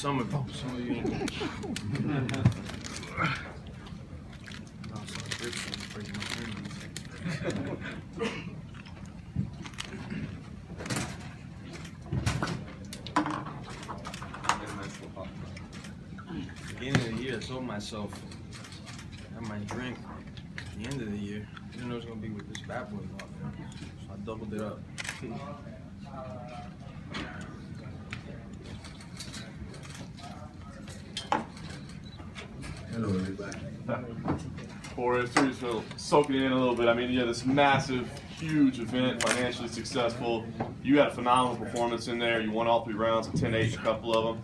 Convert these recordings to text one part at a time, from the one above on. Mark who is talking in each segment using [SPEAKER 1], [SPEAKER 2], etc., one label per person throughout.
[SPEAKER 1] Some of you ain't. Beginning of the year, I told myself I might drink at the end of the year. I didn't know it was gonna be with this bad boy off, so I doubled it up.
[SPEAKER 2] Hello, everybody.
[SPEAKER 3] Or so soaking it in a little bit. I mean, yeah, this massive, huge event, financially successful. You had a phenomenal performance in there. You won all 3 rounds, 10-8, a couple of them.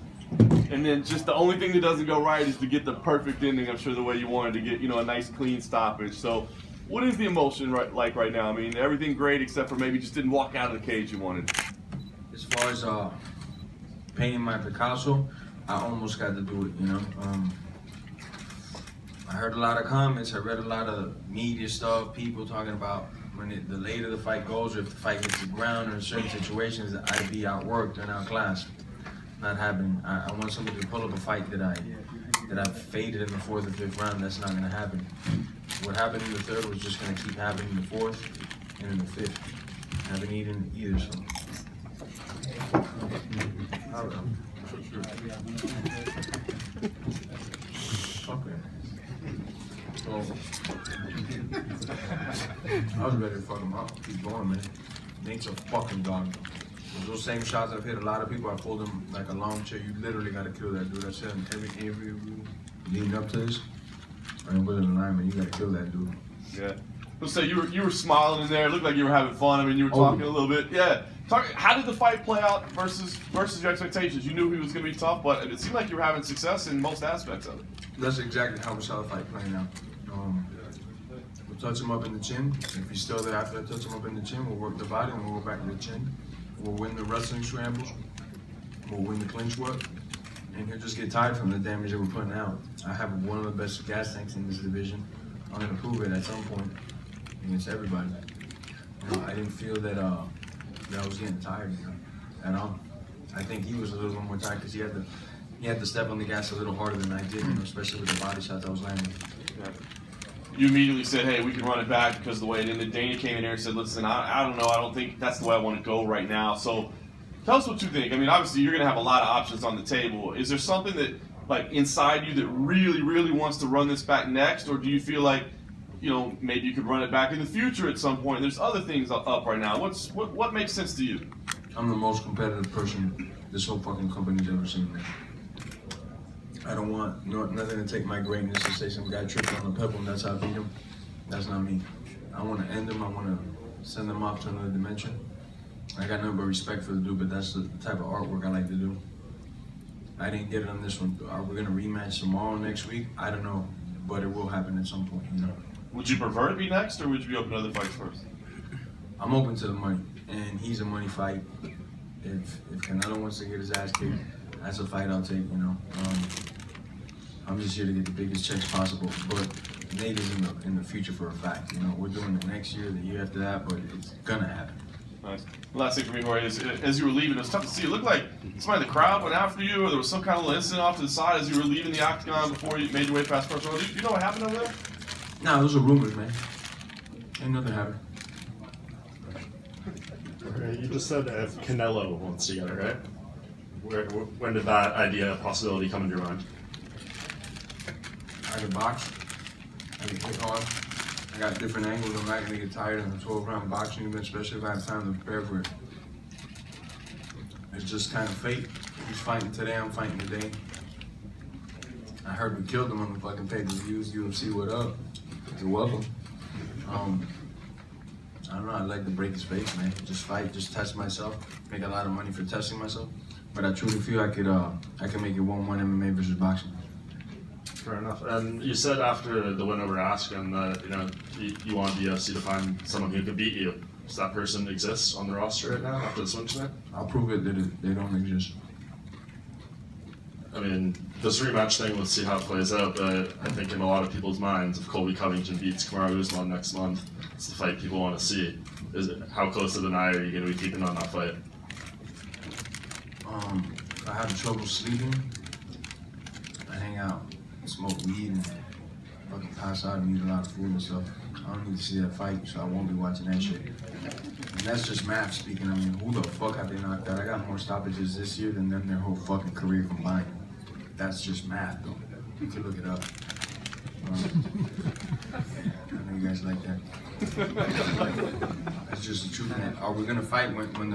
[SPEAKER 3] And then just the only thing that doesn't go right is to get the perfect ending. I'm sure the way you wanted to get, a nice clean stoppage. So, what is the emotion like right now? I mean, everything great except for maybe just didn't walk out of the cage you wanted.
[SPEAKER 1] As far as painting my Picasso, I almost got to do it. I heard a lot of comments. I read a lot of media stuff. People talking about the later the fight goes, or if the fight hits the ground, or in certain situations, I'd be outworked and outclassed. Not happening. I want somebody to pull up a fight that I faded in the 4th or 5th round. That's not going to happen. What happened in the 3rd was just going to keep happening in the 4th and in the 5th. I haven't eaten either, so. Okay. So, I was ready to fuck him up. Keep going, man. Nate's a fucking dog. Those same shots I've hit a lot of people, I pulled them like a long chair. You literally got to kill that dude. I said in every interview leading up to this, I ain't willing to lie, man. You got to kill that dude.
[SPEAKER 3] Yeah. Let's say you were smiling in there. It looked like you were having fun. I mean, you were talking a little bit. Yeah. How did the fight play out versus your expectations? You knew he was going to be tough, but it seemed like you were having success in most aspects of it.
[SPEAKER 1] That's exactly how we saw the fight playing out. We'll touch him up in the chin. If he's still there after I touch him up in the chin, we'll work the body and we'll go back to the chin. We'll win the wrestling scrambles. We'll win the clinch work. And he'll just get tired from the damage that we're putting out. I have one of the best gas tanks in this division. I'm going to prove it at some point against everybody. I didn't feel that I was getting tired at all. I think he was a little bit more tired because he had to step on the gas a little harder than I did, especially with the body shots I was landing.
[SPEAKER 3] Yeah. You immediately said, hey, we can run it back because of the way it ended. Dana came in here and said, listen, I don't know. I don't think that's the way I want to go right now. So tell us what you think. I mean, obviously, you're going to have a lot of options on the table. Is there something that, like, inside you that really, really wants to run this back next? Or do you feel like, maybe you could run it back in the future at some point? There's other things up right now. What makes sense to you?
[SPEAKER 1] I'm the most competitive person this whole fucking company's ever seen, man. I don't want nothing to take my greatness to say some guy tripped on a pebble and that's how I beat him. That's not me. I want to end him. I want to send him off to another dimension. I got nothing but respect for the dude, but that's the type of artwork I like to do. I didn't get it on this one. Are we going to rematch tomorrow, next week? I don't know, but it will happen at some point,
[SPEAKER 3] Would you prefer to be next, or would you be open to other fights first?
[SPEAKER 1] I'm open to the money, and he's a money fight. If Canelo wants to get his ass kicked, that's a fight I'll take, I'm just here to get the biggest checks possible, but Nate is in the future for a fact. We're doing it next year, the year after that, but it's gonna happen.
[SPEAKER 3] Nice. Last thing for me, Jorge, is as you were leaving, it was tough to see. It looked like somebody in the crowd went after you, or there was some kind of little incident off to the side as you were leaving the octagon before you made your way past first row. Do you know what happened over there?
[SPEAKER 1] Nah, those are rumors, man. Ain't nothing happened.
[SPEAKER 4] Okay, you just said if Canelo wants to get it, right? When did that idea, possibility come into your mind?
[SPEAKER 1] I can box. I can kick hard. I got different angles. I'm not gonna get tired in the 12-round boxing, even especially if I have time to prepare for it. It's just kind of fate. He's fighting today. I'm fighting today. I heard we killed him on the fucking pay-per-views. UFC, what up? You're welcome. I don't know. I'd like to break his face, man. Just fight. Just test myself. Make a lot of money for testing myself. But I truly feel I can make it 1-1 MMA versus boxing.
[SPEAKER 4] Fair enough. And you said after the win over Askren that you wanted the UFC to find someone who could beat you. Does that person exist on the roster right now after this win tonight?
[SPEAKER 1] I'll prove it that they don't exist.
[SPEAKER 4] I mean, this rematch thing, let's see how it plays out, but I think in a lot of people's minds, if Colby Covington beats Kamru Usman next month, it's the fight people want to see. How close of an eye are you going to be keeping on that fight?
[SPEAKER 1] I have trouble sleeping. hang out, smoke weed, and fucking pass out and eat a lot of food and stuff. I don't need to see that fight, so I won't be watching that shit. And that's just math speaking. I mean, who the fuck have they knocked out? I got more stoppages this year than them their whole fucking career combined. That's just math, though. You can look it up. I know you guys like that. That's just the truth, man. Are we gonna fight when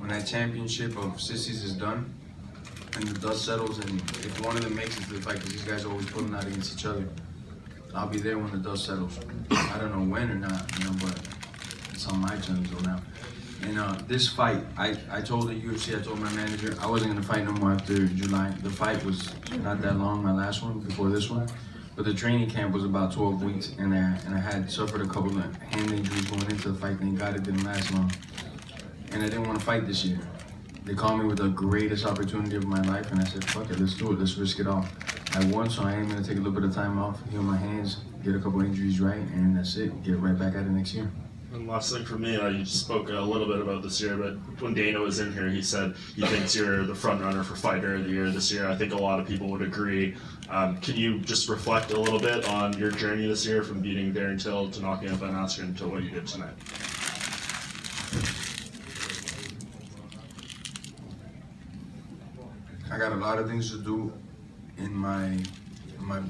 [SPEAKER 1] that championship of sissies is done and the dust settles, and if one of them makes it to the fight, because these guys are always pulling out against each other, I'll be there when the dust settles. I don't know when or not, but it's on my terms though now. And this fight, I told the UFC, I told my manager, I wasn't gonna fight no more after July. The fight was not that long, my last one, before this one. But the training camp was about 12 weeks, and I had suffered a couple of hand injuries going into the fight. Thank God it didn't last long. And I didn't want to fight this year. They called me with the greatest opportunity of my life, and I said, fuck it, let's do it, let's risk it all. I won, so I am gonna take a little bit of time off, heal my hands, get a couple injuries right, and that's it, get right back at it next year.
[SPEAKER 4] And last thing for me, you spoke a little bit about this year, but when Dana was in here, he said he thinks you're the front runner for Fighter of the Year this year. I think a lot of people would agree. Can you just reflect a little bit on your journey this year from beating Darren Till to knocking out Ben Askren to what you did tonight?
[SPEAKER 1] I got a lot of things to do in my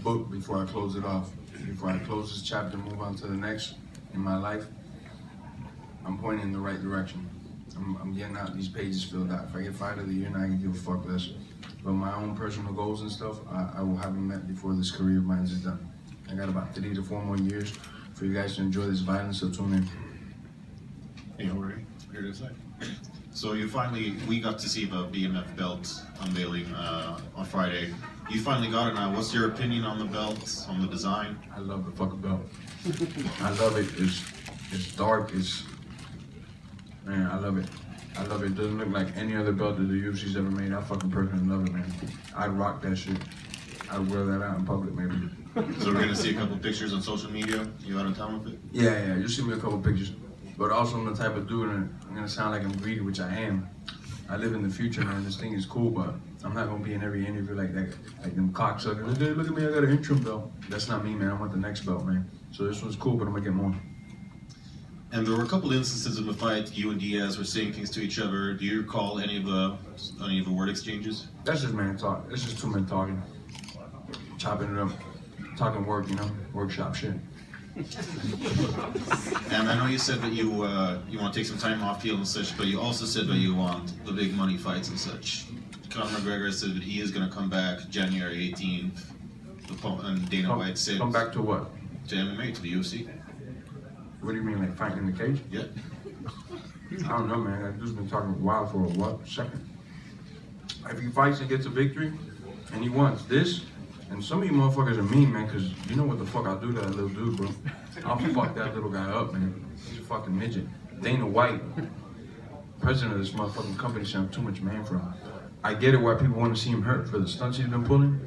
[SPEAKER 1] book before I close it off. Before I close this chapter and move on to the next in my life, I'm pointing in the right direction. I'm getting out these pages filled out. If I get Fighter of the Year, now I can give a fuck less. But my own personal goals and stuff, I will have them met before this career of mine is done. I got about 3 to 4 more years for you guys to enjoy this violence, so tune in.
[SPEAKER 2] Hey, Jorge, here to say. So we got to see the BMF belt unveiling on Friday. You finally got it now. What's your opinion on the belt, on the design?
[SPEAKER 1] I love the fucking belt. I love it. It's dark. Man, I love it. I love it. It doesn't look like any other belt that the UFC's ever made. I fucking personally love it, man. I'd rock that shit. I'd wear that out in public, maybe.
[SPEAKER 2] So we're gonna see a couple pictures on social media. You out of town with it?
[SPEAKER 1] Yeah. You'll see me a couple pictures. But also I'm the type of dude, and I'm gonna sound like I'm greedy, which I am. I live in the future, man. This thing is cool, but I'm not gonna be in every interview like that, like them cocksuckers. Hey, look at me, I got an interim belt. That's not me, man. I want the next belt, man. So this one's cool, but I'm gonna get more.
[SPEAKER 2] And there were a couple instances in the fight. You and Diaz were saying things to each other. Do you recall any of the word exchanges?
[SPEAKER 1] That's just man talk. It's just two men talking, chopping it up, talking work, workshop shit.
[SPEAKER 2] And I know you said that you want to take some time off, heal and such, but you also said that you want the big money fights and such. Conor McGregor said that he is going to come back January 18th, and Dana White said...
[SPEAKER 1] Come back to what?
[SPEAKER 2] To MMA, to the UFC.
[SPEAKER 1] What do you mean, like fighting in the cage?
[SPEAKER 2] Yeah.
[SPEAKER 1] I don't know, man. That dude's been talking wild for a second. If he fights and gets a victory, and he wants this, and some of you motherfuckers are mean, man, because you know what the fuck I'll do to that little dude, bro. I'll fuck that little guy up, man. He's a fucking midget. Dana White, president of this motherfucking company, said I'm too much man for him. I get it why people want to see him hurt for the stunts he's been pulling,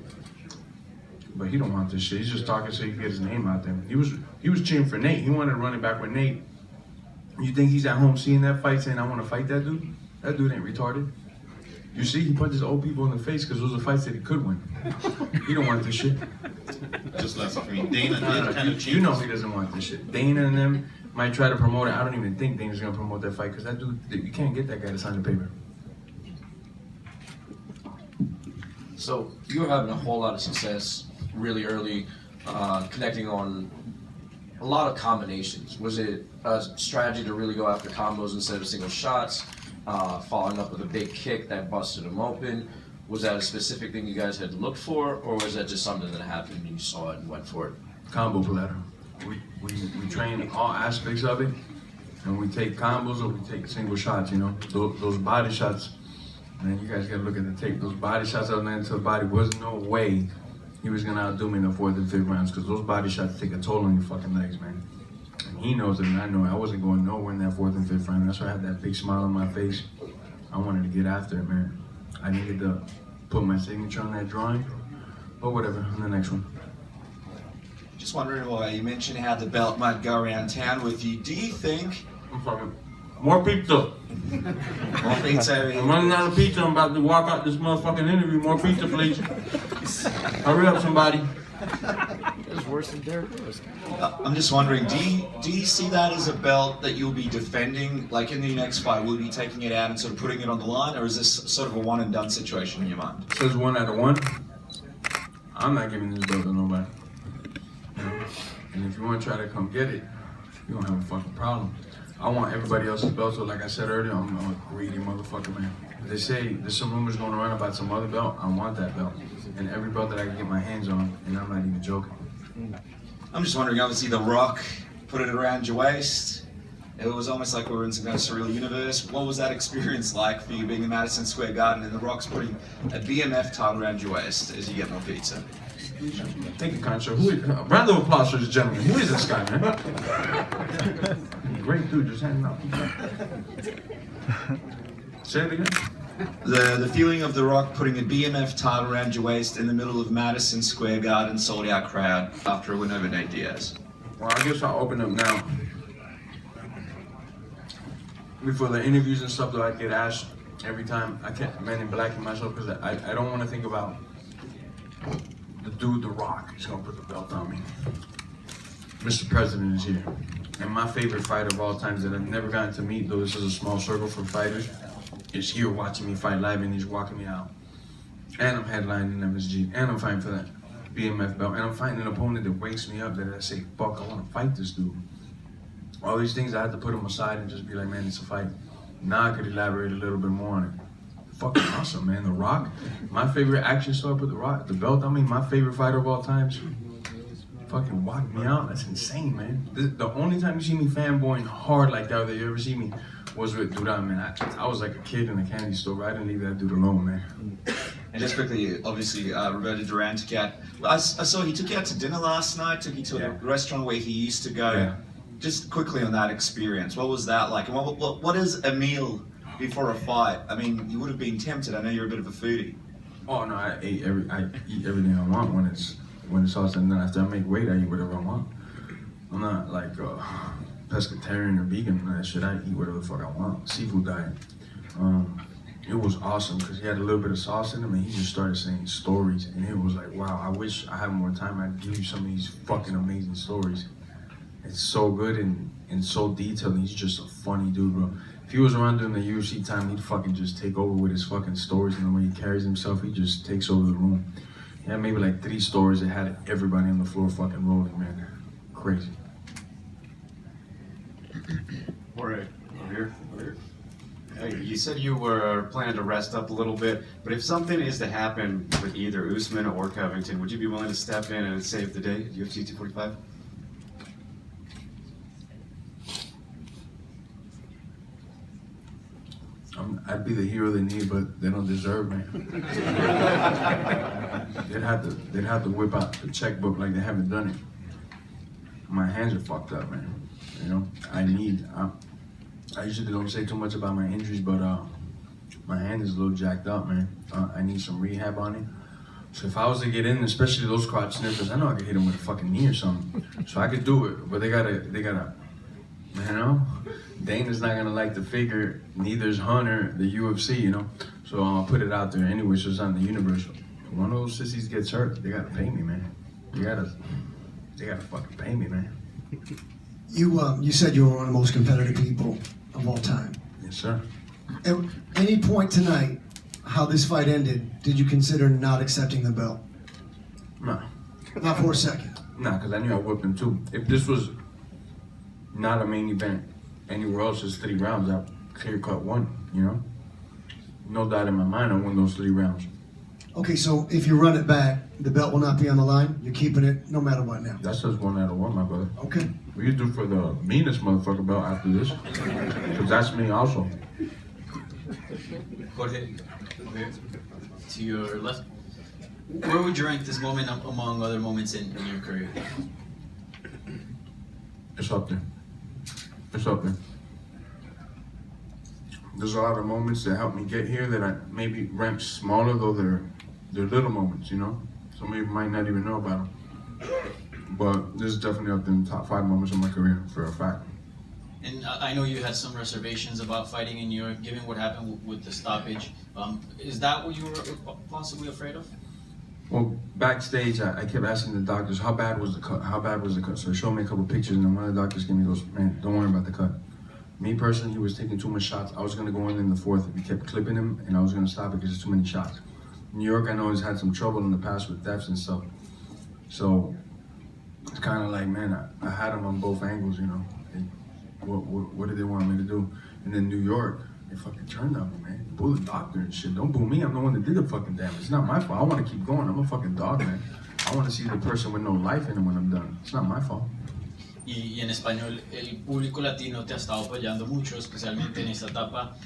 [SPEAKER 1] but he don't want this shit. He's just talking so he can get his name out there. He was cheering for Nate. He wanted to run it back with Nate. You think he's at home seeing that fight saying, I want to fight that dude? That dude ain't retarded. You see, he punches old people in the face because those are fights that he could win. He don't want this shit.
[SPEAKER 2] Just last for me. Dana did kind of change.
[SPEAKER 1] You know he doesn't want this shit. Dana and them might try to promote it. I don't even think Dana's going to promote that fight because that dude, you can't get that guy to sign the paper.
[SPEAKER 5] So you were having a whole lot of success really early, connecting on a lot of combinations. Was it a strategy to really go after combos instead of single shots, following up with a big kick that busted him open? Was that a specific thing you guys had looked for, or was that just something that happened and you saw it and went for it?
[SPEAKER 1] Combo platter. We train all aspects of it, and we take combos or we take single shots, Those body shots, man, you guys gotta look at the tape. Those body shots I was landing to the body, was no way he was gonna outdo me in the 4th and 5th rounds, because those body shots take a toll on your fucking legs, man. And he knows it and I know it. I wasn't going nowhere in that 4th and 5th round. That's why I had that big smile on my face. I wanted to get after it, man. I needed to put my signature on that drawing, but whatever, on the next one.
[SPEAKER 6] Just wondering why you mentioned how the belt might go around town with you. Do you think
[SPEAKER 1] I'm fucking More pizza.
[SPEAKER 2] More pizza.
[SPEAKER 1] I'm running out of pizza. I'm about to walk out this motherfucking interview. More pizza, please. Hurry up, somebody.
[SPEAKER 6] It was worse than Derek Lewis.
[SPEAKER 2] I'm just wondering, do you see that as a belt that you'll be defending, like in the next fight? Will you be taking it out and sort of putting it on the line, or is this sort of a one and done situation in your mind?
[SPEAKER 1] It says 1 out of 1. I'm not giving this belt to nobody. You know? And if you want to try to come get it, you're gonna have a fucking problem. I want everybody else's belt, so like I said earlier, I'm a greedy motherfucker, man. They say there's some rumors going around about some other belt. I want that belt. And every belt that I can get my hands on, and I'm not even joking.
[SPEAKER 2] I'm just wondering, obviously The Rock put it around your waist. It was almost like we were in some kind of surreal universe. What was that experience like for you being in Madison Square Garden and The Rock's putting a BMF title around your waist as you get more pizza?
[SPEAKER 1] Thank you, Concho. Round of applause for this gentleman. Who is this guy, man? Great dude, just hanging out. Say it again.
[SPEAKER 2] The feeling of The Rock putting a BMF title around your waist in the middle of Madison Square Garden, sold out crowd after a win over Nate Diaz.
[SPEAKER 1] Well, I guess I'll open up now. Before the interviews and stuff that I get asked every time, I can't Man in Black in myself because I don't want to think about the dude, The Rock, is going to put the belt on me. Mr. President is here. And my favorite fighter of all times that I've never gotten to meet, though this is a small circle for fighters, is here watching me fight live and he's walking me out. And I'm headlining MSG. And I'm fighting for that BMF belt. And I'm fighting an opponent that wakes me up that I say, fuck, I want to fight this dude. All these things I had to put them aside and just be like, man, it's a fight. Now I could elaborate a little bit more on it. Fucking awesome, man. The Rock, my favorite action star put The Rock, the belt, I mean, my favorite fighter of all times. Fucking walked me out. That's insane, man. The only time you see me fanboying hard like that you ever see me was with Duran, man. I was like a kid in a candy store, but I didn't leave that dude alone, man.
[SPEAKER 2] And just quickly, obviously, Roberto Duran took you out. I saw he took you out to dinner last night, took you to a restaurant where he used to go.
[SPEAKER 1] Yeah.
[SPEAKER 2] Just quickly on that experience, what was that like? And what is a meal before a fight? I mean, you would have been tempted. I know you're a bit of a foodie.
[SPEAKER 1] Oh no, I eat everything I want when it's all said and done. After I make weight, I eat whatever I want. I'm not like pescatarian or vegan and that shit. I eat whatever the fuck I want. Seafood diet. It was awesome because he had a little bit of sauce in him and he just started saying stories and it was like, wow, I wish I had more time. I'd give you some of these fucking amazing stories. It's so good and so detailed. And he's just a funny dude, bro. If he was around during the UFC time, he'd fucking just take over with his fucking stories and the way he carries himself. He just takes over the room. He had maybe like 3 stories that had everybody on the floor fucking rolling, man. Crazy.
[SPEAKER 6] Jorge, over here. Hey, you said you were planning to rest up a little bit, but if something is to happen with either Usman or Covington, would you be willing to step in and save the day at UFC 245?
[SPEAKER 1] I'd be the hero they need, but they don't deserve me. They'd have to whip out the checkbook like they haven't done it. My hands are fucked up, man. You know, I usually don't say too much about my injuries, but my hand is a little jacked up, man. I need some rehab on it. So if I was to get in, especially those crotch sniffers, I know I could hit them with a fucking knee or something. So I could do it, but they gotta, you know? Dana's not gonna like the figure, neither's Hunter, the UFC, you know? So I'll put it out there anyway, so it's on the universe. If one of those sissies gets hurt, they gotta pay me, man. They gotta fucking pay me, man.
[SPEAKER 7] You said you were one of the most competitive people of all time.
[SPEAKER 1] Yes, sir.
[SPEAKER 7] At any point tonight, how this fight ended, did you consider not accepting the belt?
[SPEAKER 1] No.
[SPEAKER 7] Not for a second.
[SPEAKER 1] Nah, because I knew I whipped him too. If this was not a main event anywhere else, it's 3 rounds, I clear-cut won, you know? No doubt in my mind I won those 3 rounds.
[SPEAKER 7] Okay, so if you run it back, the belt will not be on the line? You're keeping it no matter what now?
[SPEAKER 1] That's just 1 out of 1, my brother.
[SPEAKER 7] Okay.
[SPEAKER 1] We could do for the meanest motherfucker belt after this. Because that's me also.
[SPEAKER 8] Jorge, to your left, where would you rank this moment among other moments in your career?
[SPEAKER 1] It's up there. It's up there. There's a lot of moments that helped me get here that I maybe rank smaller, though they're little moments, you know? Some people might not even know about them. But this is definitely up in the top 5 moments of my career, for a fact.
[SPEAKER 8] And I know you had some reservations about fighting in New York, given what happened with the stoppage. Is that what you were possibly afraid of?
[SPEAKER 1] Well, backstage, I kept asking the doctors, how bad was the cut? How bad was the cut? So they showed me a couple pictures, and then one of the doctors gave me goes, man, don't worry about the cut. Me personally, he was taking too much shots. I was going to go in the fourth. We kept clipping him, and I was going to stop it because there's too many shots. New York, I know, has had some trouble in the past with thefts and stuff. So it's kind of like, man, I had him on both angles, you know. What did they want me to do? And then New York, they fucking turned on me, man. Boo the doctor and shit. Don't boo me. I'm the one that did the fucking damage. It's not my fault. I want to keep going. I'm a fucking dog, man. I want to see the person with no life in him when I'm done. It's not my fault.
[SPEAKER 8] Y en español, el público latino te ha estado apoyando mucho, especialmente en esta etapa.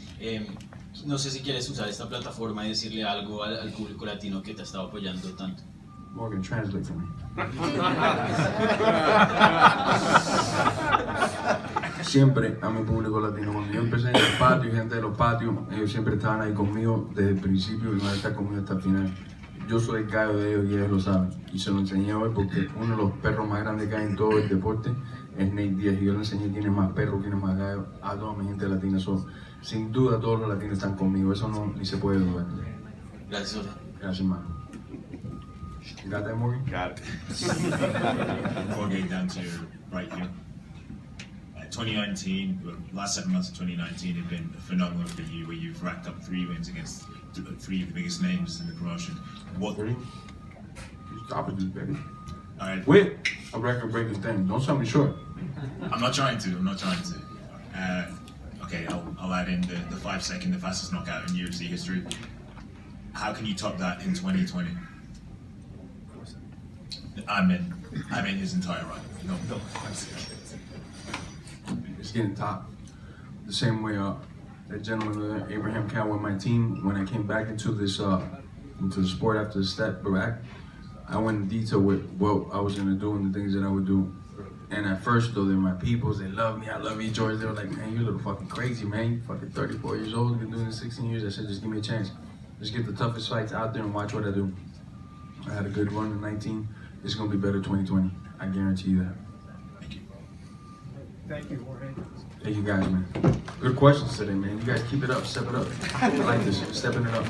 [SPEAKER 8] No sé si quieres usar esta plataforma y decirle algo al público latino que te ha estado apoyando tanto.
[SPEAKER 1] Morgan, translate for me. Siempre a mi público latino, cuando yo empecé en el patio y gente de los patios, ellos siempre estaban ahí conmigo desde el principio y van a estar conmigo hasta el final. Yo soy el gallo de ellos y ellos lo saben. Y se lo enseñé hoy porque uno de los perros más grandes que hay en todo el deporte es Nate Diaz. Y yo le enseñé quién es más perro, quién es más gallo a toda mi gente latina. Sin duda todos los latinos están conmigo, eso no ni se puede dudar.
[SPEAKER 8] Gracias, Jorge.
[SPEAKER 1] Gracias, mano. You got that, Morgan?
[SPEAKER 3] Got it.
[SPEAKER 9] Before getting down to your right here, 2019, last 7 months of 2019 have been phenomenal for you, where you've racked up 3 wins against 3 of the biggest names in the promotion. What?
[SPEAKER 1] Stop it, baby.
[SPEAKER 9] All right.
[SPEAKER 1] With a record-breaking thing. Don't sell me short.
[SPEAKER 9] I'm not trying to. Okay, I'll add in the 5-second, the fastest knockout in UFC history. How can you top that in 2020? I mean his entire run. No, 5 seconds.
[SPEAKER 1] It's getting top. The same way that gentleman Abraham Cow with my team, when I came back into this into the sport after the step back, I went in detail with what I was gonna do and the things that I would do. And at first, though, they're my peoples, they love me, I love you, George. They were like, man, you're a little fucking crazy, man. You're fucking 34 years old, been doing this 16 years. I said, just give me a chance. Just get the toughest fights out there and watch what I do. I had a good run in 19. It's gonna be better 2020. I guarantee you that.
[SPEAKER 9] Thank you.
[SPEAKER 10] Thank you, Jorge.
[SPEAKER 1] Thank you guys, man. Good questions today, man. You guys keep it up, step it up. I like this, stepping it up.